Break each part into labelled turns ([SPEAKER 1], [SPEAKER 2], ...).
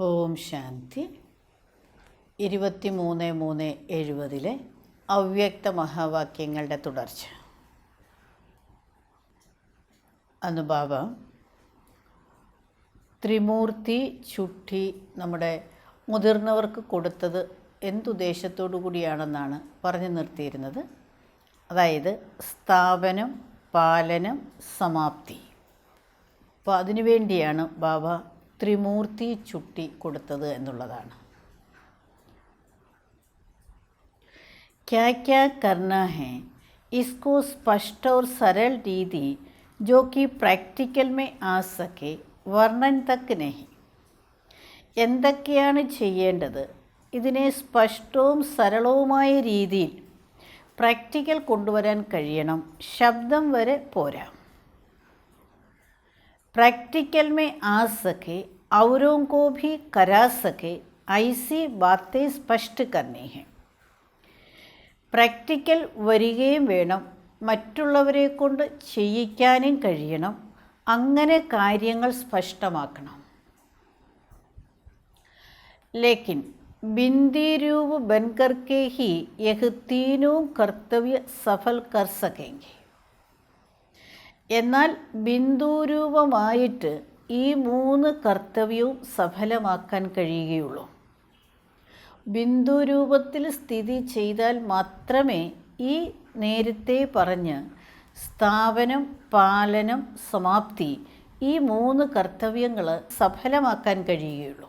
[SPEAKER 1] ഓം ശാന്തി. 23/3/70 അവ്യക്ത മഹാവാക്യങ്ങളുടെ തുടർച്ച. അനുഭാവ ത്രിമൂർത്തി ചുട്ടി നമ്മുടെ മുതിർന്നവർക്ക് കൊടുത്തത് എന്തുദ്ദേശത്തോടു കൂടിയാണെന്നാണ് പറഞ്ഞു നിർത്തിയിരുന്നത്. അതായത് സ്ഥാപനം, പാലനം, സമാപ്തി. അപ്പോൾ അതിനുവേണ്ടിയാണ് ബാബ ത്രിമൂർത്തി ചുട്ടി കൊടുത്തത് എന്നുള്ളതാണ്. क्या क्या करना है, इसको स्पष्ट और सरल रीति जो कि प्रैक्टिकल में आ सके, वर्णन तक नहीं. എന്തൊക്കെയാണ് ചെയ്യേണ്ടത്, ഇതിനെ സ്പഷ്ടവും സരളവുമായ രീതിയിൽ പ്രാക്ടിക്കൽ കൊണ്ടുവരാൻ കഴിയണം. ശബ്ദം വരെ പോരാ. प्रैक्टिकल में आ सके, औरों को भी करा सके, ऐसी बातें स्पष्ट करनी हैं. പ്രാക്ടിക്കൽ വരികയും വേണം, മറ്റുള്ളവരെ കൊണ്ട് ചെയ്യിക്കാനും കഴിയണം. അങ്ങനെ കാര്യങ്ങൾ സ്പഷ്ടമാക്കണം. लेकिन बिंदी रूप बनकर के ही यह तीनों कर्तव्य सफल कर सकेंगे. എന്നാൽ ബിന്ദുരൂപമായിട്ട് ഈ 3 കർത്തവ്യവും സഫലമാക്കാൻ കഴിയുകയുള്ളൂ. ബിന്ദുരൂപത്തിൽ സ്ഥിതി ചെയ്താൽ മാത്രമേ ഈ നേരത്തെ പറഞ്ഞ് സ്ഥാപനം, പാലനം, സമാപ്തി ഈ 3 കർത്തവ്യങ്ങൾ സഫലമാക്കാൻ കഴിയുകയുള്ളൂ.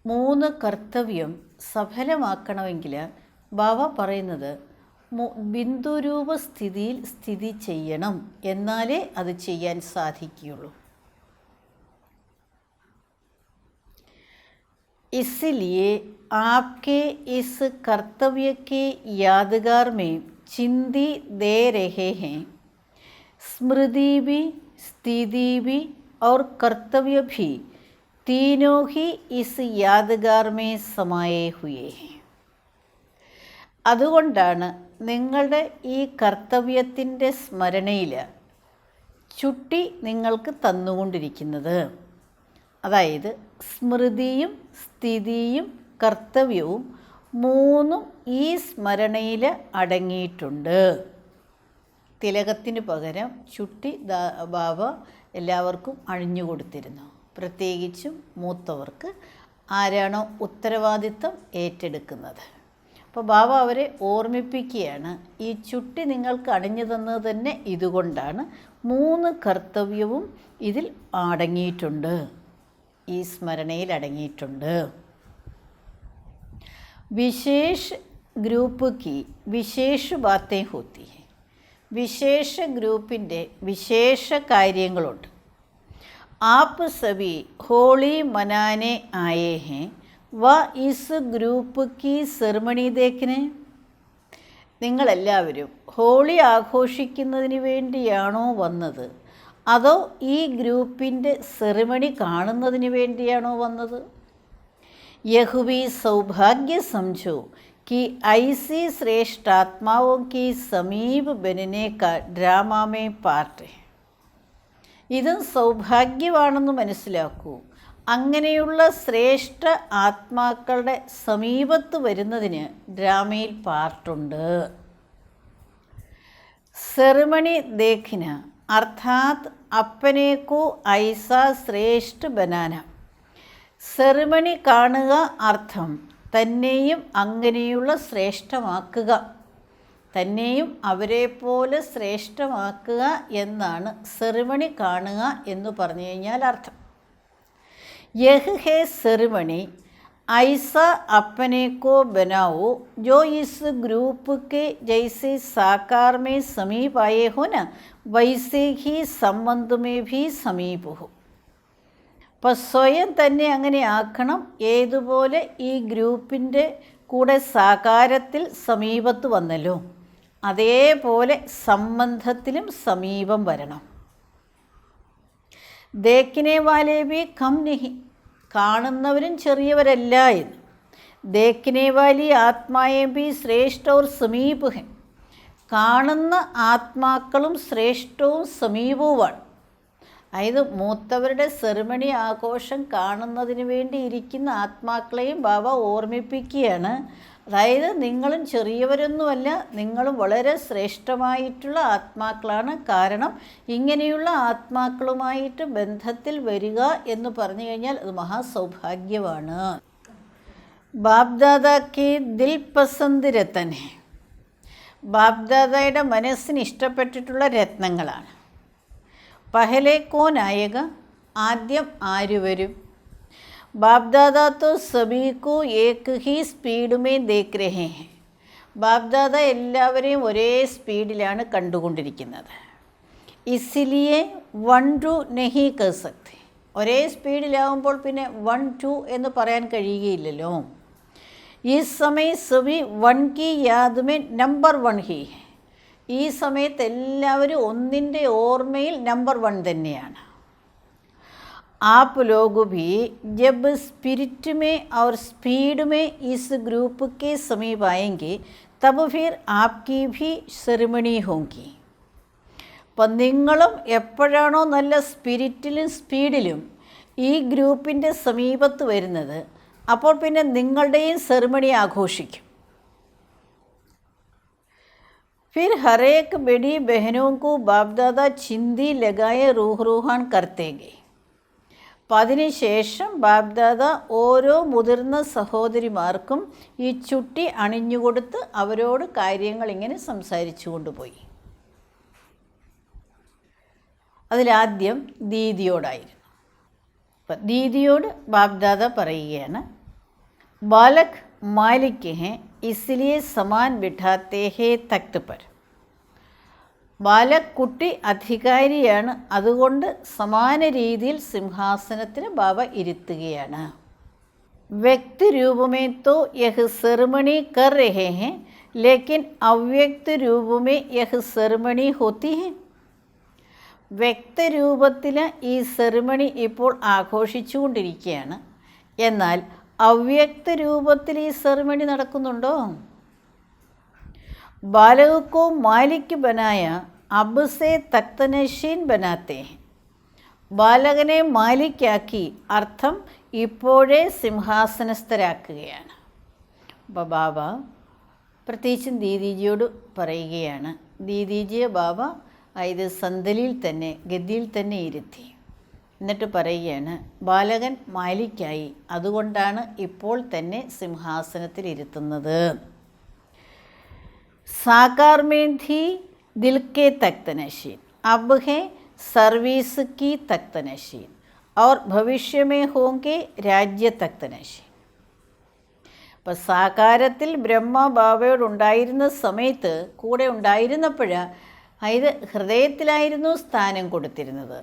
[SPEAKER 1] 3 കർത്തവ്യം സഫലമാക്കണമെങ്കിൽ ബാബ പറയുന്നത് ബിന്ദുരൂപ സ്ഥിതിയിൽ സ്ഥിതി ചെയ്യണം, എന്നാലേ അത് ചെയ്യാൻ സാധിക്കുകയുള്ളൂ. इसलिए आपके इस कर्तव्य के यादगार में चिंदी दे रहे हैं. स्मृति भी, स्थिति भी और कर्तव्य भी तीनों ही इस यादगार में समाये हुए हैं. അതുകൊണ്ടാണ് നിങ്ങളുടെ ഈ കർത്തവ്യത്തിൻ്റെ സ്മരണയിൽ ചുട്ടി നിങ്ങൾക്ക് തന്നുകൊണ്ടിരിക്കുന്നത്. അതായത് സ്മൃതിയും സ്ഥിതിയും കർത്തവ്യവും 3 ഈ സ്മരണയിൽ അടങ്ങിയിട്ടുണ്ട്. തിലകത്തിന് പകരം ചുട്ടി ബാബ എല്ലാവർക്കും അണിഞ്ഞു കൊടുത്തിരുന്നു. പ്രത്യേകിച്ചും മൂത്തവർക്ക് ആരാണോ ഉത്തരവാദിത്തം ഏറ്റെടുക്കുന്നത്. അപ്പോൾ ബാബ അവരെ ഓർമ്മിപ്പിക്കുകയാണ്, ഈ ചുട്ടി നിങ്ങൾക്ക് അണിഞ്ഞു തന്നത് തന്നെ ഇതുകൊണ്ടാണ്. 3 കർത്തവ്യവും ഇതിൽ അടങ്ങിയിട്ടുണ്ട്, ഈ സ്മരണയിൽ അടങ്ങിയിട്ടുണ്ട്. വിശേഷ ഗ്രൂപ്പ് കി വിശേഷ ബാത്തേ ഹോത്തി ഹെ. വിശേഷ ഗ്രൂപ്പിൻ്റെ വിശേഷ കാര്യങ്ങളുണ്ട്. ആപ്പ് സഭി ഹോളി മനാനെ ആയേ ഹെ, വ ഇസ് ഗ്രൂപ്പ് കി സെറിമണി ദേഖ്നെ. നിങ്ങളെല്ലാവരും ഹോളി ആഘോഷിക്കുന്നതിന് വേണ്ടിയാണോ വന്നത്, അതോ ഈ ഗ്രൂപ്പിൻ്റെ സെറിമണി കാണുന്നതിന് വേണ്ടിയാണോ വന്നത്? യഹുവി സൗഭാഗ്യ സംജോ कि ऐसी श्रेष्ठ आत्माओं की समीप बनने का ड्रामा में पार्ट है. ഇതും സൗഭാഗ്യമാണെന്ന് മനസ്സിലാക്കൂ. അങ്ങനെയുള്ള ശ്രേഷ്ഠ ആത്മാക്കളുടെ സമീപത്ത് വരുന്നതിന് ഡ്രാമയിൽ പാർട്ടുണ്ട്. സെറിമണി ദേഖിന അർത്ഥാത് അപ്പനേക്കോ ഐസ ശ്രേഷ്ഠ ബനാന. സെറിമണി കാണുക അർത്ഥം തന്നെയും അങ്ങനെയുള്ള ശ്രേഷ്ഠമാക്കുക, തന്നെയും അവരെ പോലെ ശ്രേഷ്ഠമാക്കുക എന്നാണ് സെറിമണി കാണുക എന്ന് പറഞ്ഞു കഴിഞ്ഞാൽ അർത്ഥം. യഹ് ഹേ സെറിമണി ഐസ അപ്പനെ കോ ബനാവോ ജോ ഇസ് ഗ്രൂപ്പ് കെ ജൈസെ സാകാർ മേ സമീപ് ആയേ ഹോ ന വൈസേ ഹി സംബന്ധ് മേ ഭി സമീപ് ഹോ. അപ്പോൾ സ്വയം തന്നെ അങ്ങനെ ആക്കണം. ഏതുപോലെ ഈ ഗ്രൂപ്പിൻ്റെ കൂടെ സാകാരത്തിൽ സമീപത്ത് വന്നല്ലോ, അതേപോലെ സംബന്ധത്തിലും സമീപം വരണം. ദേഖ്നെ വാലേ ഭി കം നഹി, കാണുന്നവരും ചെറിയവരല്ല എന്ന്. ദേഖ്നെ വാലി ആത്മായേ ഭി ശ്രേഷ്ഠ ഓർ സമീപ് ഹെ. കാണുന്ന ആത്മാക്കളും ശ്രേഷ്ഠവും സമീപവുമാണ്. അതായത് മൂത്തവരുടെ സെറിമണി ആഘോഷം കാണുന്നതിന് വേണ്ടി ഇരിക്കുന്ന ആത്മാക്കളെയും ബാബ ഓർമ്മിപ്പിക്കുകയാണ്. അതായത് നിങ്ങളും ചെറിയവരൊന്നുമല്ല, നിങ്ങളും വളരെ ശ്രേഷ്ഠമായിട്ടുള്ള ആത്മാക്കളാണ്. കാരണം ഇങ്ങനെയുള്ള ആത്മാക്കളുമായിട്ട് ബന്ധത്തിൽ വരിക എന്ന് പറഞ്ഞു കഴിഞ്ഞാൽ അത് മഹാസൗഭാഗ്യമാണ്. ബാപ്ദാദാക്ക് ദിൽ പസന്ത് രത്തൻ ഹെ. ബാപ്ദാദയുടെ മനസ്സിന് ഇഷ്ടപ്പെട്ടിട്ടുള്ള രത്നങ്ങളാണ്. പഹലെ കോൻ ആയേഗ, ആദ്യം ആര് വരും? ബാപ്ദാദ തോ സബീക്കു ഏക് ഹി സ്പീഡ് മേ ദേഖ് രഹേ ഹെ. ബാപ്ദാദ എല്ലാവരെയും ഒരേ സ്പീഡിലാണ് കണ്ടുകൊണ്ടിരിക്കുന്നത്. ഇസിലിയെ 1-2 നഹി കർ സക്തേ. ഒരേ സ്പീഡിലാവുമ്പോൾ പിന്നെ 1-2 എന്ന് പറയാൻ കഴിയുകയില്ലല്ലോ. ഈ സമയ സഭി 1 की याद में नंबर 1 ही है. ഈ സമയത്ത് എല്ലാവരും ഒന്നിൻ്റെ ഓർമ്മയിൽ നമ്പർ 1 തന്നെയാണ്. आप लोग भी जब स्पिरिट में और स्पीड में इस ग्रुप के समीप आएंगे तब फिर आपकी भी सेरेमनी होगी. അപ്പം നിങ്ങളും എപ്പോഴാണോ നല്ല സ്പിരിറ്റിലും സ്പീഡിലും ഈ ഗ്രൂപ്പിൻ്റെ സമീപത്ത് വരുന്നത്, അപ്പോൾ പിന്നെ നിങ്ങളുടെയും സെറിമണി ആഘോഷിക്കും. फिर हर एक बड़ी बहनों को बाप दादा चिंदी लगाए रूह रूहान करते गए. അപ്പം അതിനുശേഷം ബാപ്ദാദ ഓരോ മുതിർന്ന സഹോദരിമാർക്കും ഈ ചുട്ടി അണിഞ്ഞുകൊടുത്ത് അവരോട് കാര്യങ്ങൾ ഇങ്ങനെ സംസാരിച്ചു കൊണ്ടുപോയി. അതിലാദ്യം ദീദിയോടായിരുന്നു. അപ്പം ദീദിയോട് ബാപ്ദാദ പറയുകയാണ്, ബാലക് മാലിക് ഹെ ഇസ്ലിയെ സമാൻ ബിഠാത്തെ ഹേ തഖ്ത് പർ. ബാലക് കുട്ടി അധികാരിയാണ്, അതുകൊണ്ട് സമാന രീതിയിൽ സിംഹാസനത്തിന് ബാബ ഇരുത്തുകയാണ്. വ്യക്തി രൂപമേ തോ യഹ് സെറിമണി കർ രഹേ ഹെ ലേക്കിൻ അവ്യക്ത രൂപമേ യഹ് സെറിമണി ഹോത്തി ഹെ. വ്യക്തരൂപത്തിൽ ഈ സെറിമണി ഇപ്പോൾ ആഘോഷിച്ചുകൊണ്ടിരിക്കുകയാണ്, എന്നാൽ അവ്യക്ത രൂപത്തിൽ ഈ സെറിമണി നടക്കുന്നുണ്ടോ? ബാലകോ മാലിക് ബനായ അബ്സെ തക്തനശീൻ ബനാത്തെ. ബാലകനെ മാലിക്കാക്കി, അർത്ഥം ഇപ്പോഴേ സിംഹാസനസ്ഥരാക്കുകയാണ്. അപ്പോൾ ബാബ പ്രത്യേകിച്ചും ദീദീജിയോട് പറയുകയാണ്. ദീദീജിയെ ബാബ ഇത് സന്തലിൽ തന്നെ, ഗദ്ദിയിൽ തന്നെ ഇരുത്തി. എന്നിട്ട് പറയുകയാണ്, ബാലകൻ മാലിക്കായി, അതുകൊണ്ടാണ് ഇപ്പോൾ തന്നെ സിംഹാസനത്തിൽ ഇരുത്തുന്നത്. साकार में थी दिल के तख्त नशीन, अब है सर्विस की तख्त नशीन और भविष्य में होंगे राज्य तख्त नशीन. അപ്പം സാകാരത്തിൽ ബ്രഹ്മ ബാബയോടുണ്ടായിരുന്ന സമയത്ത് കൂടെ ഉണ്ടായിരുന്നപ്പോൾ ഇത് ഹൃദയത്തിലായിരുന്നു സ്ഥാനം കൊടുത്തിരുന്നത്,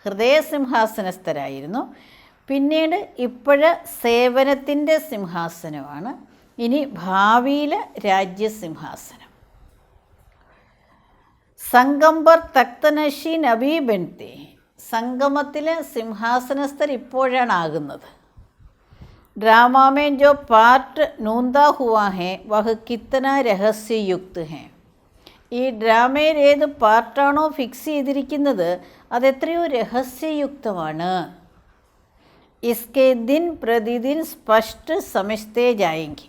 [SPEAKER 1] ഹൃദയസിംഹാസനസ്ഥരായിരുന്നു. പിന്നീട് സേവനത്തിൻ്റെ സിംഹാസനമാണ്, ഇനി ഭാവിയിലെ രാജ്യസിംഹാസനം. സംഗംബർ തക്തനശീൻ അബീബൻത്തെ. സംഗമത്തിലെ സിംഹാസനസ്ഥർ ഇപ്പോഴാണ് ആകുന്നത്. ഡ്രാമാമേ ജോ പാർട്ട് നൂന്താ ഹുവാ ഹെ വഹ് കിത്തന രഹസ്യയുക്ത് ഹെ. ഈ ഡ്രാമയിൽ ഏത് പാർട്ടാണോ ഫിക്സ് ചെയ്തിരിക്കുന്നത് അതെത്രയോ രഹസ്യയുക്തമാണ്. ഇസ്കെ ദിൻ പ്രതിദിൻ സ്പഷ്ട സമജ്തേ ജായെങ്കി.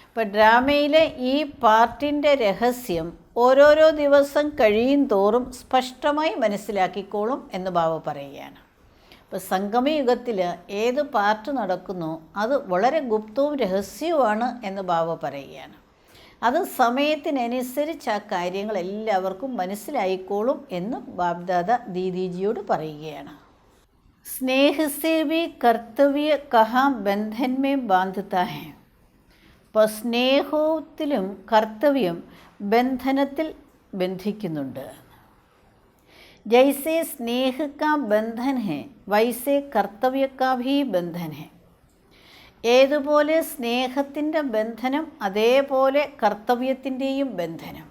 [SPEAKER 1] ഇപ്പോൾ ഡ്രാമയിലെ ഈ പാർട്ടിൻ്റെ രഹസ്യം ഓരോരോ ദിവസം കഴിയും തോറും സ്പഷ്ടമായി മനസ്സിലാക്കിക്കോളും എന്ന് ബാബ പറയുകയാണ്. ഇപ്പോൾ സംഗമയുഗത്തിൽ ഏത് പാർട്ട് നടക്കുന്നോ അത് വളരെ ഗുപ്തവും രഹസ്യവുമാണ് എന്ന് ബാബ പറയുകയാണ്. അത് സമയത്തിനനുസരിച്ച് ആ കാര്യങ്ങൾ എല്ലാവർക്കും മനസ്സിലായിക്കോളും എന്ന് ബാപ്ദാദ ദീദീജിയോട് പറയുകയാണ്. സ്നേഹ സേ ഭി കർത്തവ്യ കഹാ ബന്ധൻ മേ ബാന്ധതാ ഹെ. അപ്പോൾ സ്നേഹത്തിലും കർത്തവ്യം ബന്ധനത്തിൽ ബന്ധിക്കുന്നുണ്ട്. ജൈസേ സ്നേഹ കാ ബന്ധൻ ഹെ വൈസേ കർത്തവ്യ കാ ഭി ബന്ധൻ ഹെ. ഏതുപോലെ സ്നേഹത്തിൻ്റെ ബന്ധനം അതേപോലെ കർത്തവ്യത്തിൻ്റെയും ബന്ധനം.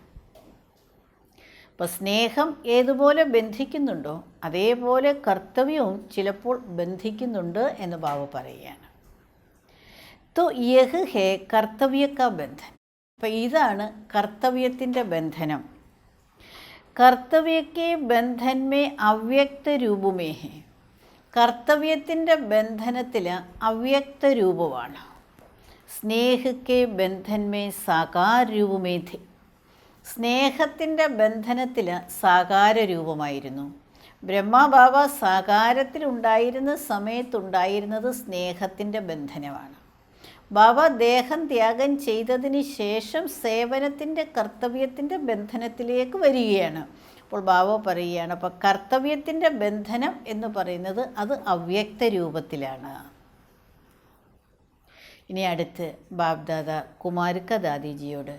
[SPEAKER 1] അപ്പോൾ സ്നേഹം ഏതുപോലെ ബന്ധിക്കുന്നുണ്ടോ അതേപോലെ കർത്തവ്യവും ചിലപ്പോൾ ബന്ധിക്കുന്നുണ്ട് എന്ന് ബാബ പറയുകയാണ്. തോ യഹ് ഹേ കർത്തവ്യ കാ ബന്ധൻ. അപ്പോൾ ഇതാണ് കർത്തവ്യത്തിൻ്റെ ബന്ധനം. കർത്തവ്യക്കെ ബന്ധന്മേ അവ്യക്ത രൂപമേ ഹെ. കർത്തവ്യത്തിൻ്റെ ബന്ധനത്തിൽ അവ്യക്ത രൂപമാണ്. സ്നേഹക്കെ ബന്ധന്മേ സാകാര രൂപമേ ധി. സ്നേഹത്തിൻ്റെ ബന്ധനത്തിൽ സാകാര രൂപമായിരുന്നു. ബ്രഹ്മബാബ സാകാരത്തിലുണ്ടായിരുന്ന സമയത്തുണ്ടായിരുന്നത് സ്നേഹത്തിൻ്റെ ബന്ധനമാണ്. ബാബ ദേഹം ത്യാഗം ചെയ്തതിന് ശേഷം സേവനത്തിൻ്റെ കർത്തവ്യത്തിൻ്റെ ബന്ധനത്തിലേക്ക് വരികയാണ്. അപ്പോൾ ബാബ പറയുകയാണ്, അപ്പോൾ കർത്തവ്യത്തിൻ്റെ ബന്ധനം എന്ന് പറയുന്നത് അത് അവ്യക്ത രൂപത്തിലാണ്. ഇനി അടുത്ത് ബാബ്ദാദ കുമാരിക്ക ദാദിജിയോട്,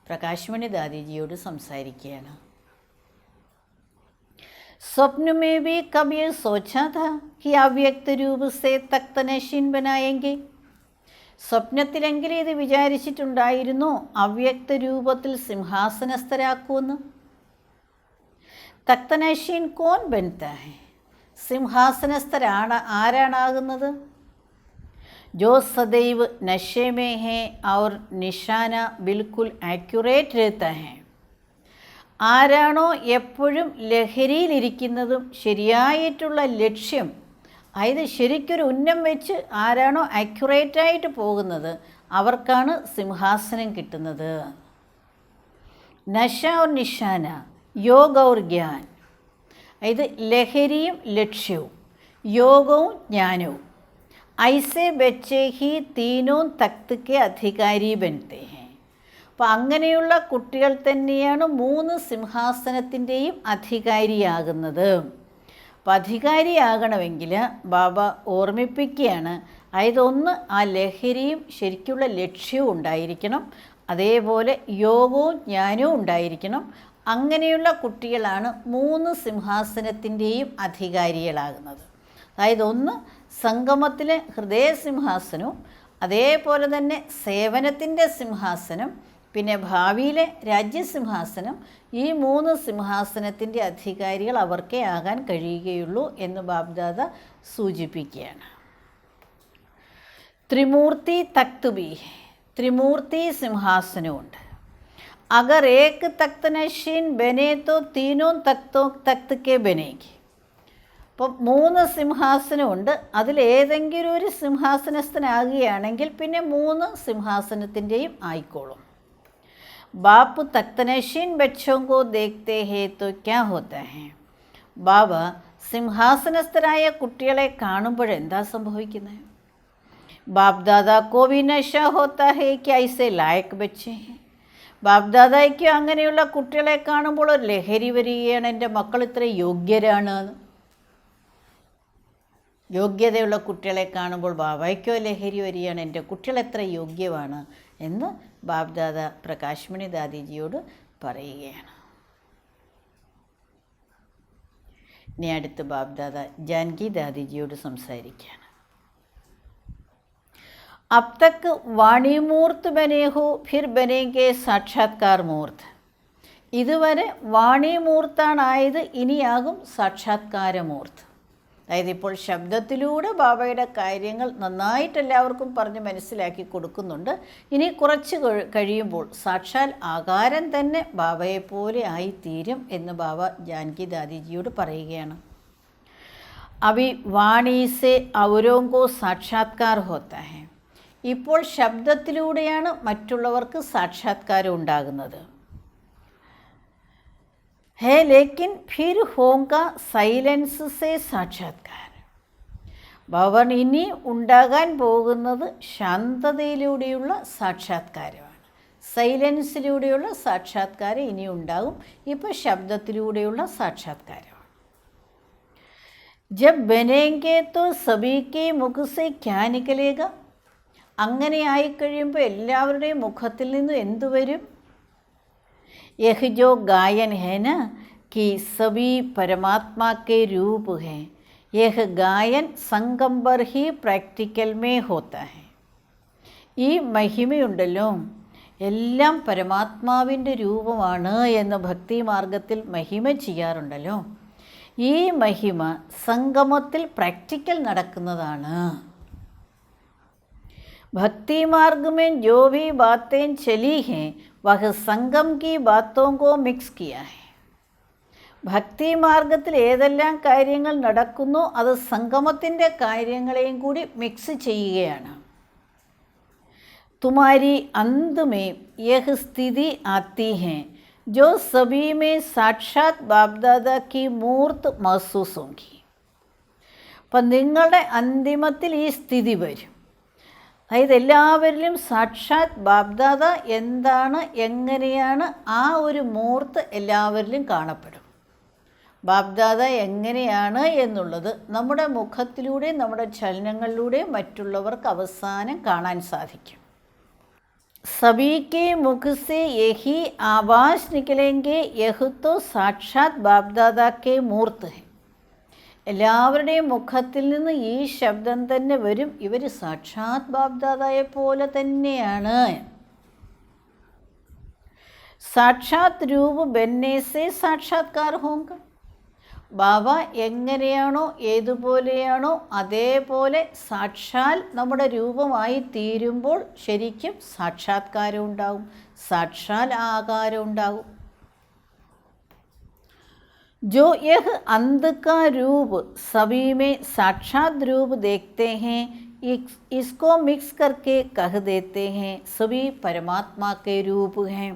[SPEAKER 1] പ്രകാശ്മണി ദാദിജിയോട് സംസാരിക്കുകയാണ്. स्वप्न में भी कब ये सोचा था कि अव्यक्त रूप से तख्त नशीन बनाएंगे. സ്വപ്നത്തിലെങ്കിലും ഇത് വിചാരിച്ചിട്ടുണ്ടായിരുന്നു അവ്യക്ത രൂപത്തിൽ സിംഹാസനസ്ഥരാക്കുമെന്ന്. തക്തനശീൻ കോൻ ബൻതാ ഹെ. സിംഹാസനസ്ഥരാണ് ആരാണാകുന്നത്? जो सदैव नशे में है और निशाना बिल्कुल एक्यूरेट रहता है. ആരാണോ എപ്പോഴും ലഹരിയിലിരിക്കുന്നതും ശരിയായിട്ടുള്ള ലക്ഷ്യം, അതായത് ശരിക്കൊരു ഉന്നം വെച്ച് ആരാണോ അക്യുറേറ്റായിട്ട് പോകുന്നത് അവർക്കാണ് സിംഹാസനം കിട്ടുന്നത്. നശ ഓർ നിഷാന, യോഗ ഓർ ജ്ഞാൻ, അതായത് ലഹരിയും ലക്ഷ്യവും യോഗവും ജ്ഞാനവും. ഐസെ ബച്ചെ ഹി തീനോ തക്ത് കെ അധികാരി ബൻതേ ഹെ. അപ്പോൾ അങ്ങനെയുള്ള കുട്ടികൾ തന്നെയാണ് 3 സിംഹാസനത്തിൻ്റെയും അധികാരിയാകുന്നത്. അപ്പോൾ അധികാരിയാകണമെങ്കിൽ ബാബ ഓർമ്മിപ്പിക്കുകയാണ്, അതായത് ഒന്ന് ആ ലഹരിയും ശരിക്കുള്ള ലക്ഷ്യവും ഉണ്ടായിരിക്കണം, അതേപോലെ യോഗവും ജ്ഞാനവും ഉണ്ടായിരിക്കണം. അങ്ങനെയുള്ള കുട്ടികളാണ് 3 സിംഹാസനത്തിൻ്റെയും അധികാരികളാകുന്നത്. അതായത് ഒന്ന് സംഗമത്തിലെ ഹൃദയസിംഹാസനവും, അതേപോലെ തന്നെ സേവനത്തിൻ്റെ സിംഹാസനം, പിന്നെ ഭാവിയിലെ രാജ്യസിംഹാസനം. ഈ 3 സിംഹാസനത്തിൻ്റെ അധികാരികൾ അവർക്കേ ആകാൻ കഴിയുകയുള്ളൂ എന്ന് ബാബ്ദാദ സൂചിപ്പിക്കുകയാണ്. ത്രിമൂർത്തി തക്ത് ബി, ത്രിമൂർത്തി സിംഹാസനമുണ്ട്. അഗർ ഏക് തക്ത് നശീൻ ബനെ തോ തീനോ തക്ത് കെ ബനേഗി. അപ്പം 3 സിംഹാസനമുണ്ട്, അതിലേതെങ്കിലും ഒരു സിംഹാസനസ്ഥനാകുകയാണെങ്കിൽ പിന്നെ 3 സിംഹാസനത്തിൻ്റെയും ആയിക്കോളും. ബാപ്പ് തക്തനശീൻ ബച്ചോं को देखते हैं तो क्या होता है. ബാബ സിംഹാസനസ്ഥരായ കുട്ടികളെ കാണുമ്പോഴെന്താ സംഭവിക്കുന്നത്? ബാപ്ദാദാ കോ ഭി നശ ഹോത്താ ഹേ കി ഐസെ ലായക് ബച്ചേ ഹേ. ബാപ്ദാദയ്ക്ക് അങ്ങനെയുള്ള കുട്ടികളെ കാണുമ്പോൾ ഒരു ലഹരി വരികയാണ്, എൻ്റെ മക്കൾ ഇത്ര യോഗ്യരാണ്. യോഗ്യതയുള്ള കുട്ടികളെ കാണുമ്പോൾ ബാബയ്ക്കോ ലഹരി വരികയാണ്, എൻ്റെ കുട്ടികൾ എത്ര യോഗ്യമാണ് എന്ന് ബാബ്ദാദ പ്രകാശ്മണി ദാദിജിയോട് പറയുകയാണ്. ഇനി അടുത്ത് ബാബ്ദാദ ജാൻകി ദാദിജിയോട് സംസാരിക്കുകയാണ്. अब तक वाणी मूर्त बने हो फिर बनेंगे साक्षात्कार मूर्त. ഇതുവരെ വാണി മൂർത്താണായത്, ഇനിയാകും സാക്ഷാത്കാരമൂർത്ത്. അതായത് ഇപ്പോൾ ശബ്ദത്തിലൂടെ ബാബയുടെ കാര്യങ്ങൾ നന്നായിട്ട് എല്ലാവർക്കും പറഞ്ഞ് മനസ്സിലാക്കി കൊടുക്കുന്നുണ്ട്. ഇനി കുറച്ച് കഴിയുമ്പോൾ സാക്ഷാൽ ആകാരം തന്നെ ബാബയെപ്പോലെ ആയിത്തീരും എന്ന് ബാബ ജാൻകി ദാദിജിയോട് പറയുകയാണ്. അഭി വാണി സെ ഔരോങ്കോ സാക്ഷാത്കാർ ഹോത്താ ഹെ. ഇപ്പോൾ ശബ്ദത്തിലൂടെയാണ് മറ്റുള്ളവർക്ക് സാക്ഷാത്കാരം ഉണ്ടാകുന്നത്. है लेकिन फिर होगा സൈലൻസ് സേ സാക്ഷാത്കാർ. ഭവൻ ഇനി ഉണ്ടാകാൻ പോകുന്നത് ശാന്തതയിലൂടെയുള്ള സാക്ഷാത്കാരമാണ്. സൈലൻസിലൂടെയുള്ള സാക്ഷാത്കാരം ഇനി ഉണ്ടാകും. ഇപ്പോൾ ശബ്ദത്തിലൂടെയുള്ള സാക്ഷാത്കാരമാണ്. ജബ് ബനേംഗെ തോ സബീക്കെ മുഖ് സേ ക്യാ നികലേഗ. അങ്ങനെ ആയിക്കഴിയുമ്പോൾ എല്ലാവരുടെയും മുഖത്തിൽ നിന്ന് എന്തു വരും? यह जो गायन है ना कि सभी परमात्मा के रूप हैं, यह गायन संगम पर ही प्रैक्टिकल में होता है. ഈ മഹിമയുണ്ടല്ലോ, എല്ലാം പരമാത്മാവിൻ്റെ രൂപമാണ് എന്ന് ഭക്തി മാർഗത്തിൽ മഹിമ ചെയ്യാറുണ്ടല്ലോ. ഈ മഹിമ സംഗമത്തിൽ പ്രാക്ടിക്കൽ നടക്കുന്നതാണ്. भक्ति मार्ग में जो भी बातें चली हैं वह संगम की बातों को मिक्स किया है. ഭക്തി മാർഗത്തിൽ ഏതെല്ലാം കാര്യങ്ങൾ നടക്കുന്നു അത് സംഗമത്തിൻ്റെ കാര്യങ്ങളെയും കൂടി മിക്സ് ചെയ്യുകയാണ്. तुम्हारी अंत में यह स्थिति आती है जो सभी में साक्षात बाप दादा की मूर्त महसूस होगी. അപ്പം നിങ്ങളുടെ അന്തിമത്തിൽ ഈ സ്ഥിതി വരും. അതായത് എല്ലാവരിലും സാക്ഷാത് ബാബ്ദാദ എന്താണ്, എങ്ങനെയാണ്, ആ ഒരു മൂർത്ത് എല്ലാവരിലും കാണപ്പെടും. ബാബ്ദാദ എങ്ങനെയാണ് എന്നുള്ളത് നമ്മുടെ മുഖത്തിലൂടെ, നമ്മുടെ ചലനങ്ങളിലൂടെ മറ്റുള്ളവർക്ക് അവസാനം കാണാൻ സാധിക്കും. सभी के मुख से यही आवाज़ निकलेंगे, यह तो साक्षात बाप दादा के मूर्त है. എല്ലാവരുടെയും മുഖത്തിൽ നിന്ന് ഈ ശബ്ദം തന്നെ വരും, ഇവർ സാക്ഷാത് ബാബ്ദാദയെ പോലെ തന്നെയാണ്. സാക്ഷാത് രൂപ ബന്നെ സേ സാക്ഷാത്കാർ ഹോങ്ക. ബാബ എങ്ങനെയാണോ ഏതുപോലെയാണോ അതേപോലെ സാക്ഷാൽ നമ്മുടെ രൂപമായി തീരുമ്പോൾ ശരിക്കും സാക്ഷാത്കാരം ഉണ്ടാകും, സാക്ഷാൽ ആകാരം ഉണ്ടാകും. जो यह अंध का रूप सभी में साक्षात रूप देखते हैं, इसको मिक्स करके कह देते हैं सभी परमात्मा के रूप हैं.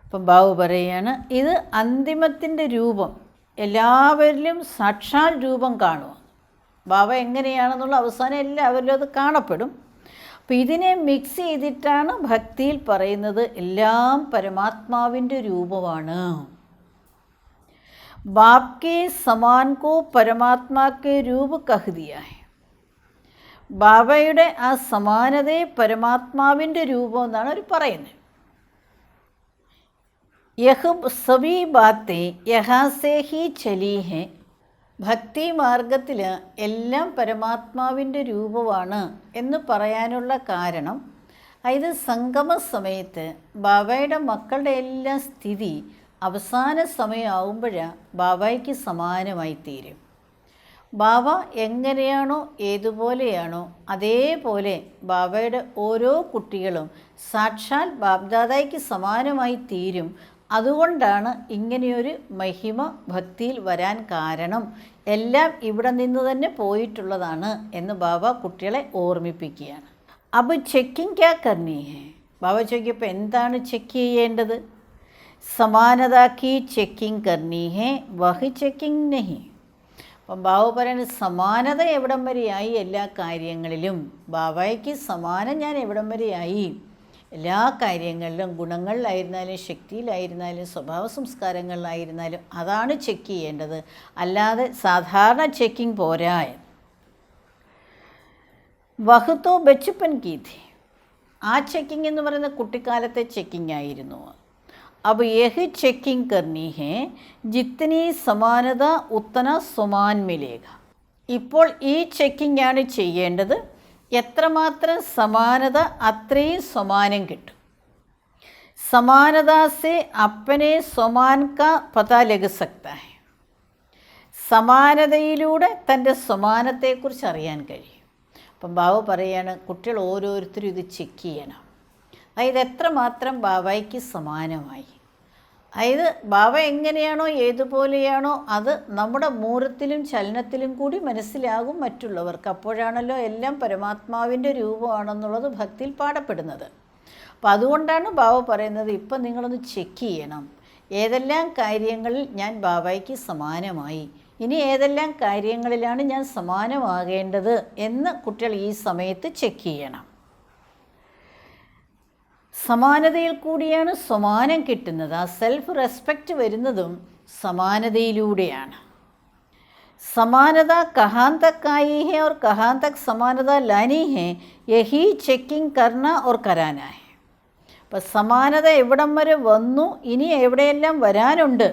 [SPEAKER 1] അപ്പം ബാബു പറയാണ്, ഇത് അന്തിമത്തിൻ്റെ രൂപം, എല്ലാവരിലും സാക്ഷാൽ രൂപം കാണുക. ബാബ എങ്ങനെയാണെന്നുള്ള അവസാനം എല്ലാവരിലും അത് കാണപ്പെടും. അപ്പോൾ ഇതിനെ മിക്സ് ചെയ്തിട്ടാണ് ഭക്തിയിൽ പറയുന്നത് എല്ലാം പരമാത്മാവിൻ്റെ രൂപമാണ്. बाप के समान को परमात्मा के रूप कह दिया है. ബാബയുടെ ആ സമാനതയെ പരമാത്മാവിൻ്റെ രൂപം എന്നാണ് അവർ പറയുന്നത്. യഹ് സബി ബാത്തേ യഹാ സേ ഹി ചലി ഹെ. ഭക്തി മാർഗത്തിൽ എല്ലാം പരമാത്മാവിൻ്റെ രൂപമാണ് എന്ന് പറയാനുള്ള കാരണം, അതായത് സംഗമ സമയത്ത് ബാബയുടെ മക്കളുടെ എല്ലാ സ്ഥിതി അവസാന സമയമാകുമ്പോഴാണ് ബാബയ്ക്ക് സമാനമായി തീരും. ബാബ എങ്ങനെയാണോ ഏതുപോലെയാണോ അതേപോലെ ബാബയുടെ ഓരോ കുട്ടികളും സാക്ഷാൽ ബാബ്ദാദയ്ക്ക് സമാനമായി തീരും. അതുകൊണ്ടാണ് ഇങ്ങനെയൊരു മഹിമ ഭക്തിയിൽ വരാൻ കാരണം. എല്ലാം ഇവിടെ നിന്ന് തന്നെ പോയിട്ടുള്ളതാണ് എന്ന് ബാബ കുട്ടികളെ ഓർമ്മിപ്പിക്കുകയാണ്. അപ്പോൾ ചെക്കിങ് ക്യാ കർണി ഹെ. ബാബ ചോദിക്കപ്പോൾ എന്താണ് ചെക്ക് ചെയ്യേണ്ടത്? സമാനത കി ചെക്കിങ് കർണി ഹെ, വഹി ചെക്കിങ് നഹി. അപ്പം ബാബ പറയുന്നത് സമാനത എവിടം വരെയായി എല്ലാ കാര്യങ്ങളിലും, ബാബയ്ക്ക് സമാനം ഞാൻ എവിടം വരെയായി എല്ലാ കാര്യങ്ങളിലും, ഗുണങ്ങളിലായിരുന്നാലും ശക്തിയിലായിരുന്നാലും സ്വഭാവ സംസ്കാരങ്ങളിലായിരുന്നാലും, അതാണ് ചെക്ക് ചെയ്യേണ്ടത്. അല്ലാതെ സാധാരണ ചെക്കിങ് പോരാ. വഹുത്തോ ബച്ചുപ്പൻ കീതി. ആ ചെക്കിങ് എന്ന് പറയുന്ന കുട്ടിക്കാലത്തെ ചെക്കിങ് ആയിരുന്നു. अब यही चेकिंग करनी है, जितनी സമാനത ഉത്തന സമാൻ മിലേഗ. ഇപ്പോൾ ഈ ചെക്കിംഗ് ആണ് ചെയ്യേണ്ടത്. എത്രമാത്രം സമാനത അത്രയും സമാനം കിട്ടും. समानता से अपने समान का पता लग सकता है. സമാനതയിലൂടെ തൻ്റെ സമാനത്തെക്കുറിച്ച് അറിയാൻ കഴിയും. അപ്പം ബാബു പറയുകയാണ്, കുട്ടികൾ ഓരോരുത്തരും ഇത് ചെക്ക് ചെയ്യണം. അതായത് എത്രമാത്രം ബാബയ്ക്ക് സമാനമായി. അതായത് ബാബ എങ്ങനെയാണോ ഏതുപോലെയാണോ അത് നമ്മുടെ മൂർത്തിലും ചലനത്തിലും കൂടി മനസ്സിലാകും മറ്റുള്ളവർക്ക്. അപ്പോഴാണല്ലോ എല്ലാം പരമാത്മാവിൻ്റെ രൂപമാണെന്നുള്ളത് ഭക്തിയിൽ പാടപ്പെടുന്നത്. അപ്പോൾ അതുകൊണ്ടാണ് ബാബ പറയുന്നത്, ഇപ്പം നിങ്ങളൊന്ന് ചെക്ക് ചെയ്യണം, ഏതെല്ലാം കാര്യങ്ങളിൽ ഞാൻ ബാബയ്ക്ക് സമാനമായി, ഇനി ഏതെല്ലാം കാര്യങ്ങളിലാണ് ഞാൻ സമാനമാകേണ്ടത് എന്ന് കുട്ടികൾ ഈ സമയത്ത് ചെക്ക് ചെയ്യണം. സമാനതയിൽ കൂടിയാണ് സമാനം കിട്ടുന്നത്. ആ സെൽഫ് റെസ്പെക്റ്റ് വരുന്നതും സമാനതയിലൂടെയാണ്. സമാനത കഹാൻ തക് ആയി ഹെ और കഹാൻ തക് സമാനത ലാനി ഹെ, യഹി ചെക്കിംഗ് കർണ और കരാനാ ഹെ. അപ്പം സമാനത എവിടം വരെ വന്നു, ഇനി എവിടെയെല്ലാം വരാനുണ്ട്,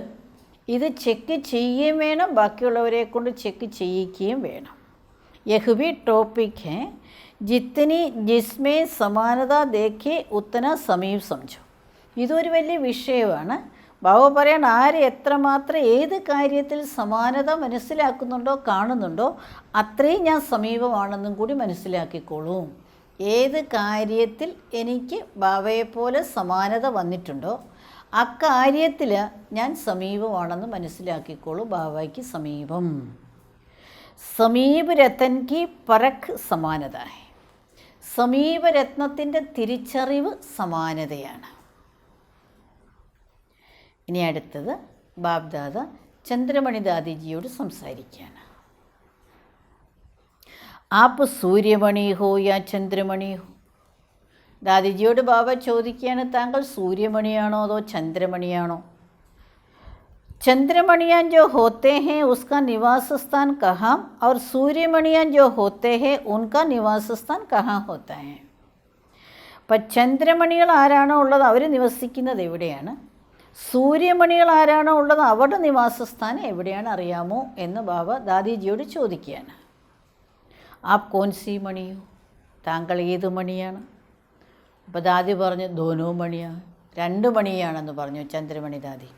[SPEAKER 1] ഇത് ചെക്ക് ചെയ്യുകയും വേണം, ബാക്കിയുള്ളവരെ കൊണ്ട് ചെക്ക് ചെയ്യിക്കുകയും വേണം. യഹ് ഭി ടോപ്പിക് ഹെ, ജിത്തനി ജിസ്മേ സമാനത ദേഖേ ഉത്തന സമീപ് സംജോ. ഇതൊരു വലിയ വിഷയമാണ്. ബാബ പറയണം, ആര് എത്രമാത്രം ഏത് കാര്യത്തിൽ സമാനത മനസ്സിലാക്കുന്നുണ്ടോ കാണുന്നുണ്ടോ അത്രയും ഞാൻ സമീപമാണെന്നും കൂടി മനസ്സിലാക്കിക്കോളൂ. ഏത് കാര്യത്തിൽ എനിക്ക് ബാബയെപ്പോലെ സമാനത വന്നിട്ടുണ്ടോ അക്കാര്യത്തിൽ ഞാൻ സമീപമാണെന്ന് മനസ്സിലാക്കിക്കോളൂ. ബാബയ്ക്ക് സമീപം. സമീപ് രത്തൻ കി പരഖ് സമാനത. സമീപരത്നത്തിൻ്റെ തിരിച്ചറിവ് സമാനതയാണ്. ഇനി അടുത്തത് ബാബ്ദാദ ചന്ദ്രമണി ദാദിജിയോട് സംസാരിക്കുകയാണ്. ആപ്പ് സൂര്യമണി ഹോ യാ ചന്ദ്രമണി ഹോ. ദാദിജിയോട് ബാബ ചോദിക്കുകയാണ്, താങ്കൾ സൂര്യമണിയാണോ അതോ ചന്ദ്രമണിയാണോ? चंद्रमणियाँ जो होते हैं उसका निवास स्थान कहाँ और सूर्यमणियाँ जो होते हैं उनका निवास स्थान कहाँ होता है. അപ്പം ചന്ദ്രമണികൾ ആരാണോ ഉള്ളത് അവർ നിവസിക്കുന്നത് എവിടെയാണ്, സൂര്യമണികൾ ആരാണോ ഉള്ളത് അവരുടെ നിവാസസ്ഥാനം എവിടെയാണ് അറിയാമോ എന്ന് ബാബ ദാദിജിയോട് ചോദിക്കുകയാണ്. ആപ് കോൻസി മണിയോ, താങ്കൾ ഏത് മണിയാണ്? അപ്പോൾ ദാദി പറഞ്ഞു ദോനോ മണിയാണ്, 2 മണിയാണെന്ന് പറഞ്ഞു ചന്ദ്രമണി ദാദി.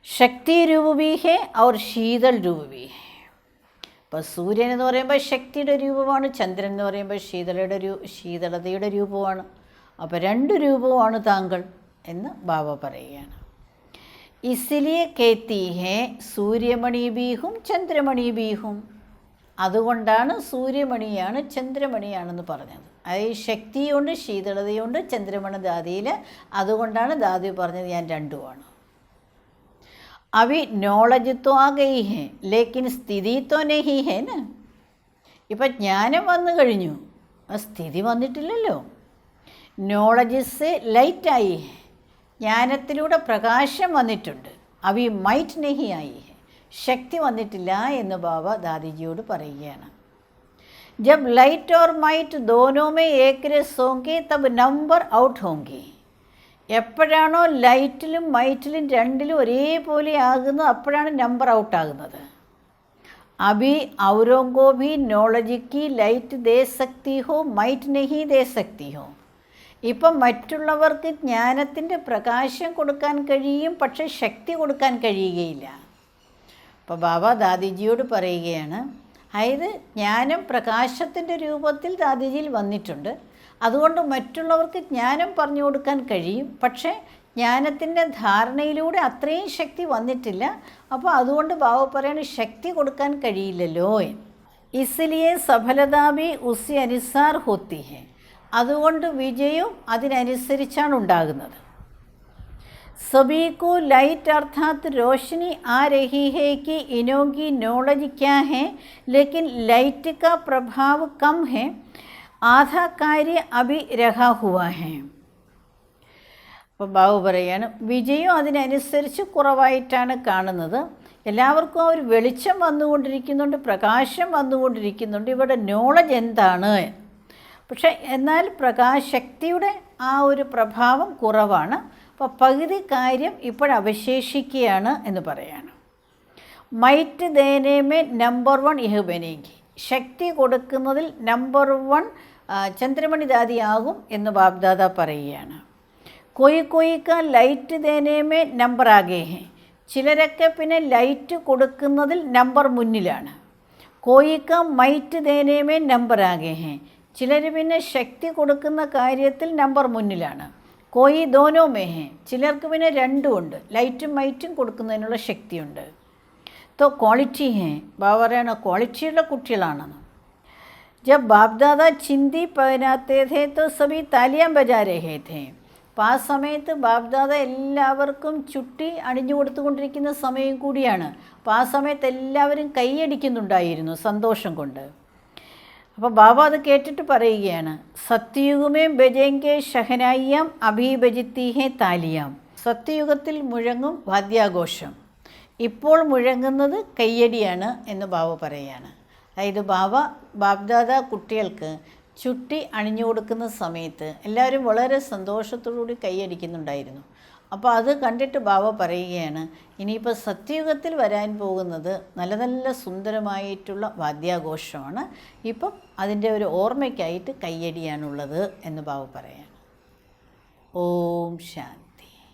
[SPEAKER 1] ശക്തി രൂപ भी है और ശീതൾ രൂപ भी है. അപ്പോൾ സൂര്യൻ എന്ന് പറയുമ്പോൾ ശക്തിയുടെ രൂപമാണ്, ചന്ദ്രൻ എന്ന് പറയുമ്പോൾ ശീതളതയുടെ രൂപമാണ്. അപ്പോൾ 2 രൂപമാണ് താങ്കൾ എന്ന് ബാബ പറയുകയാണ്. ഇസ്ലിയെ കേത്തി ഹേ സൂര്യമണി ബീഹും ചന്ദ്രമണി ബീഹും. അതുകൊണ്ടാണ് സൂര്യമണിയാണ് ചന്ദ്രമണിയാണെന്ന് പറഞ്ഞത്. അതായത് ശക്തിയുണ്ട് ശീതളതയുണ്ട് ചന്ദ്രമണി ദാദിയിൽ. അതുകൊണ്ടാണ് ദാദി പറഞ്ഞത് ഞാൻ 2ആണ്. अभी नॉलेज तो आ गई है लेकिन സ്ഥിതി तो नहीं है ना. ഇപ്പം ജ്ഞാനം വന്നു കഴിഞ്ഞു, ആ സ്ഥിതി വന്നിട്ടില്ലല്ലോ. നോളജ് സെ ലൈറ്റായി, ജ്ഞാനത്തിലൂടെ പ്രകാശം വന്നിട്ടുണ്ട്. അഭി മൈറ്റ് നെഹി ആയി, ശക്തി വന്നിട്ടില്ല എന്ന് ബാബ ദാദിജിയോട് പറയുകയാണ്. ജബ് ലൈറ്റ് ഓർ മൈറ്റ് ദോനോ മേ ഏക് രസ് ഹോംഗെ തബ് നമ്പർ ഔട്ട് ഹോംഗെ. എപ്പോഴാണോ ലൈറ്റിലും മൈറ്റിലും 2ലും ഒരേപോലെ ആകുന്നത് അപ്പോഴാണ് നമ്പർ ഔട്ടാകുന്നത്. അഭി ഔരോങ്കോ ഭി നോളജിക്ക് ലൈറ്റ് ദേ സക്തി ഹോ മൈറ്റ് നെഹി ദേ സക്തി ഹോ. ഇപ്പം മറ്റുള്ളവർക്ക് ജ്ഞാനത്തിൻ്റെ പ്രകാശം കൊടുക്കാൻ കഴിയും, പക്ഷേ ശക്തി കൊടുക്കാൻ കഴിയുകയില്ല. അപ്പോൾ ബാബ ദാദിജിയോട് പറയുകയാണ്, അതായത് ജ്ഞാനം പ്രകാശത്തിൻ്റെ രൂപത്തിൽ ദാദിജിയിൽ വന്നിട്ടുണ്ട്. അതുകൊണ്ട് മറ്റുള്ളവർക്ക് ജ്ഞാനം പറഞ്ഞു കൊടുക്കാൻ കഴിയും, പക്ഷേ ജ്ഞാനത്തിൻ്റെ ധാരണയിലൂടെ അത്രയും ശക്തി വന്നിട്ടില്ല. അപ്പോൾ അതുകൊണ്ട് ബാബ പറയാണ് ശക്തി കൊടുക്കാൻ കഴിയില്ലല്ലോ. ഇസ്ലിയെ സഫലതാ ഭി ഉസി അനുസാർ ഹോത്തി ഹെ. അതുകൊണ്ട് വിജയവും അതിനനുസരിച്ചാണ് ഉണ്ടാകുന്നത്. सभी को लाइट अर्थात रोशनी आ रही है कि इनों की नॉलेज क्या है, लेकिन लाइट का प्रभाव कम है. आधा कार्य अभी रहा हुआ है. അപ്പോൾ ബാബു പറയാണ് വിജയം അതിനനുസരിച്ച് കുറവായിട്ടാണ് കാണുന്നത്. എല്ലാവർക്കും ആ ഒരു വെളിച്ചം വന്നുകൊണ്ടിരിക്കുന്നുണ്ട്, പ്രകാശം വന്നുകൊണ്ടിരിക്കുന്നുണ്ട്. ഇവിടെ നോളജ് എന്താണ്? പക്ഷേ എന്നാൽ പ്രകാശശക്തിയുടെ ആ ഒരു പ്രഭാവം കുറവാണ്. അപ്പോൾ പകുതി കാര്യം ഇപ്പോഴവശേഷിക്കുകയാണ് എന്ന് പറയാണ്. Might ദേനേമേ number 1 യഹ് ബനേഗി. ശക്തി കൊടുക്കുന്നതിൽ നമ്പർ 1 ചന്ദ്രമണി ദാദിയാകും എന്ന് ബാബ്ദാദ പറയുകയാണ്. കൊയ്ക്ക ലൈറ്റ് ദേനേമേ നമ്പർ ആകെ ഹെ. ചിലരൊക്കെ പിന്നെ ലൈറ്റ് കൊടുക്കുന്നതിൽ നമ്പർ മുന്നിലാണ്. കൊയ്ക്ക മൈറ്റ് ദേനേമേ നമ്പർ ആകെ ഹെ. ചിലർ പിന്നെ ശക്തി കൊടുക്കുന്ന കാര്യത്തിൽ നമ്പർ മുന്നിലാണ്. കോയി ദോനോ മേ ഹെ. ചിലർക്ക് പിന്നെ 2ഉം ഉണ്ട്, ലൈറ്റും മൈറ്റും കൊടുക്കുന്നതിനുള്ള ശക്തിയുണ്ട്. തോ ക്വാളിറ്റി ഹെ. ബാബ പറയണ ക്വാളിറ്റിയുള്ള കുട്ടികളാണെന്ന്. ജബ് ബാബ്ദാദ ചിന്തി പകരാത്തേ ഥേ തോ സഭി താലിയാൻ ബജാ രഹേ ഥേ. അപ്പോൾ ആ സമയത്ത് ബാബ്ദാദ എല്ലാവർക്കും ചുട്ടി അണിഞ്ഞു കൊടുത്തുകൊണ്ടിരിക്കുന്ന സമയം കൂടിയാണ്. അപ്പോൾ ആ സമയത്ത് എല്ലാവരും കൈയടിക്കുന്നുണ്ടായിരുന്നു സന്തോഷം കൊണ്ട്. അപ്പോൾ ബാബ അത് കേട്ടിട്ട് പറയുകയാണ്, സത്യയുഗമേ ബജേങ്കെ ഷഹനായിയാം അഭി ബജിത്തി ഹെ താലിയാം. സത്യയുഗത്തിൽ മുഴങ്ങും വാദ്യാഘോഷം, ഇപ്പോൾ മുഴങ്ങുന്നത് കയ്യടിയാണ് എന്ന് ബാബ പറയുകയാണ്. അതായത് ബാബ്ദാദ കുട്ടികൾക്ക് ചുട്ടി അണിഞ്ഞു കൊടുക്കുന്ന സമയത്ത് എല്ലാവരും വളരെ സന്തോഷത്തോടുകൂടി കൈയടിക്കുന്നുണ്ടായിരുന്നു. അപ്പോൾ അത് കണ്ടിട്ട് ബാബ പറയുകയാണ്, ഇനിയിപ്പോൾ സത്യയുഗത്തിൽ വരാൻ പോകുന്നത് നല്ല നല്ല സുന്ദരമായിട്ടുള്ള വാദ്യാഘോഷമാണ്. ഇപ്പം അതിൻ്റെ ഒരു ഓർമ്മയ്ക്കായിട്ട് കയ്യടിയാണുള്ളത് എന്ന് ബാബ പറയാണ്. ഓം ശാന്തി.